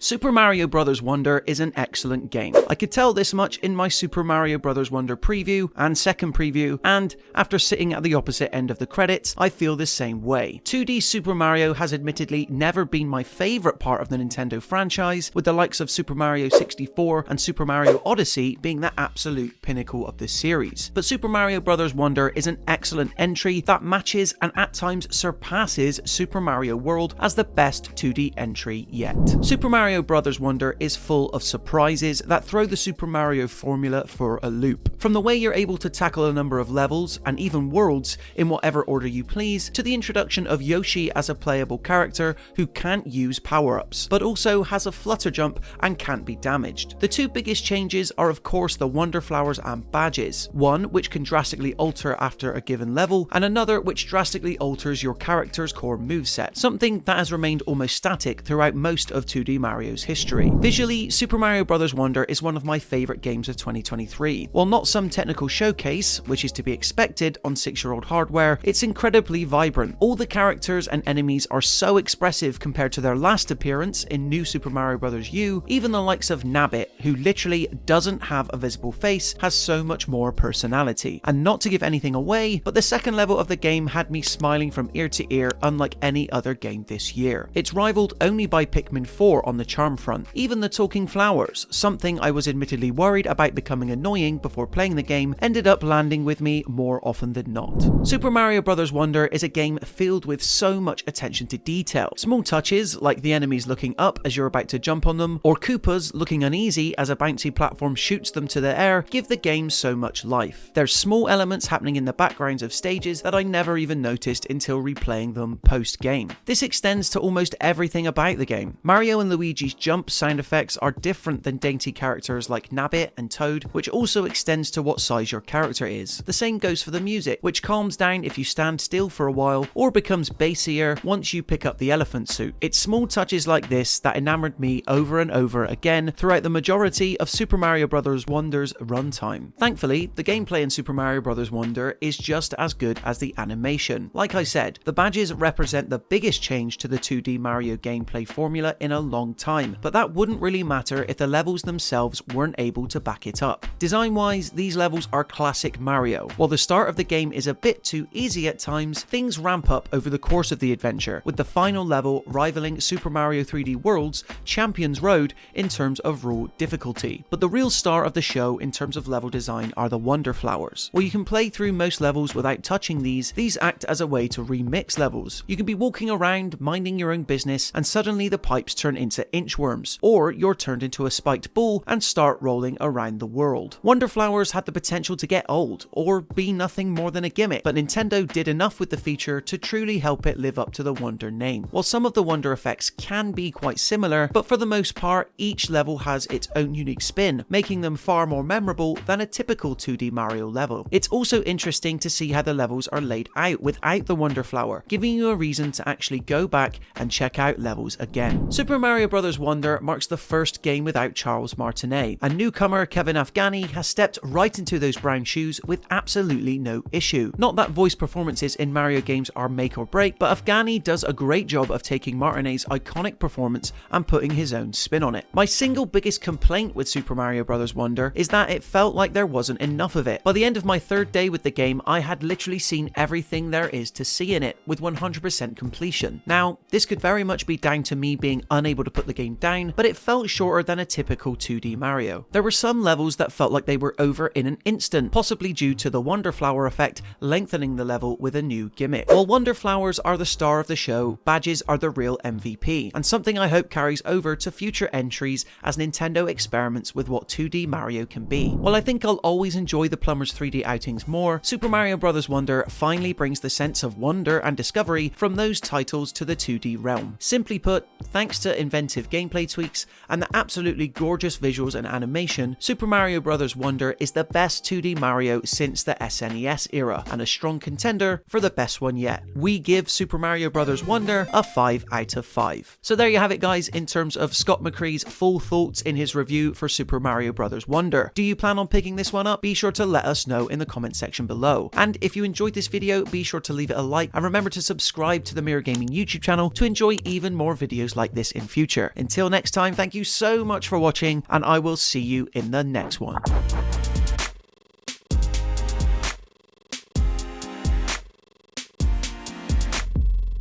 Super Mario Bros. Wonder is an excellent game. I could tell this much in my Super Mario Bros. Wonder preview and second preview, and after sitting at the opposite end of the credits, I feel the same way. 2D Super Mario has admittedly never been my favourite part of the Nintendo franchise, with the likes of Super Mario 64 and Super Mario Odyssey being the absolute pinnacle of this series. But Super Mario Bros. Wonder is an excellent entry that matches and at times surpasses Super Mario World as the best 2D entry yet. Super Mario Bros. Wonder is full of surprises that throw the Super Mario formula for a loop. From the way you're able to tackle a number of levels and even worlds in whatever order you please, to the introduction of Yoshi as a playable character who can't use power-ups, but also has a flutter jump and can't be damaged. The two biggest changes are of course the Wonder Flowers and badges, one which can drastically alter after a given level, and another which drastically alters your character's core moveset, something that has remained almost static throughout most of 2D Mario's history. Visually, Super Mario Bros. Wonder is one of my favourite games of 2023. While not some technical showcase, which is to be expected on 6-year-old hardware, it's incredibly vibrant. All the characters and enemies are so expressive compared to their last appearance in New Super Mario Bros. U, even the likes of Nabbit, who literally doesn't have a visible face, has so much more personality. And not to give anything away, but the second level of the game had me smiling from ear to ear unlike any other game this year. It's rivaled only by Pikmin 4 on the charm front. Even the talking flowers, something I was admittedly worried about becoming annoying before playing the game, ended up landing with me more often than not. Super Mario Bros. Wonder is a game filled with so much attention to detail. Small touches like the enemies looking up as you're about to jump on them, or Koopas looking uneasy as a bouncy platform shoots them to the air, give the game so much life. There's small elements happening in the backgrounds of stages that I never even noticed until replaying them post-game. This extends to almost everything about the game. Mario and Luigi's jump sound effects are different than dainty characters like Nabbit and Toad, which also extends to what size your character is. The same goes for the music, which calms down if you stand still for a while, or becomes bassier once you pick up the elephant suit. It's small touches like this that enamored me over and over again throughout the majority of Super Mario Bros. Wonder's runtime. Thankfully, the gameplay in Super Mario Bros. Wonder is just as good as the animation. Like I said, the badges represent the biggest change to the 2D Mario gameplay formula in a long time, but that wouldn't really matter if the levels themselves weren't able to back it up. Design-wise, these levels are classic Mario. While the start of the game is a bit too easy at times, things ramp up over the course of the adventure, with the final level rivaling Super Mario 3D World's Champions Road in terms of raw difficulty. But the real star of the show in terms of level design are the Wonder Flowers. While you can play through most levels without touching these act as a way to remix levels. You can be walking around, minding your own business, and suddenly the pipes turn into inchworms, or you're turned into a spiked ball and start rolling around the world. Wonder Flowers had the potential to get old, or be nothing more than a gimmick, but Nintendo did enough with the feature to truly help it live up to the Wonder name. While some of the Wonder effects can be quite similar, but for the most part, each level has its own unique spin, making them far more memorable than a typical 2D Mario level. It's also interesting to see how the levels are laid out without the Wonder Flower, giving you a reason to actually go back and check out levels again. Super Mario Bros. Wonder marks the first game without Charles Martinet, and newcomer Kevin Afghani has stepped right into those brown shoes with absolutely no issue. Not that voice performances in Mario games are make or break, but Afghani does a great job of taking Martinet's iconic performance and putting his own spin on it. My single biggest complaint with Super Mario Bros. Wonder is that it felt like there wasn't enough of it. By the end of my third day with the game, I had literally seen everything there is to see in it with 100% completion. Now, this could very much be down to me being unable to put the game down, but it felt shorter than a typical 2D Mario. There were some levels that felt like they were over in an instant, possibly due to the Wonder Flower effect lengthening the level with a new gimmick. While Wonder Flowers are the star of the show, badges are the real MVP, and something I hope carries over to future entries as Nintendo experiments with what 2D Mario can be. While I think I'll always enjoy the Plumber's 3D outings more, Super Mario Bros. Wonder finally brings the sense of wonder and discovery from those titles to the 2D realm. Simply put, thanks to inventive gameplay tweaks and the absolutely gorgeous visuals and animation, Super Mario Bros. Wonder is the best 2D Mario since the SNES era, and a strong contender for the best one yet. We give Super Mario Bros. Wonder a 5 out of 5. So there you have it guys, in terms of Scott McCree's full thoughts in his review for Super Mario Bros. Wonder. Do you plan on picking this one up? Be sure to let us know in the comment section below. And if you enjoyed this video, be sure to leave it a like, and remember to subscribe to the Mirror Gaming YouTube channel to enjoy even more videos like this in future. Until next time, thank you so much for watching, and I will see you in the next one.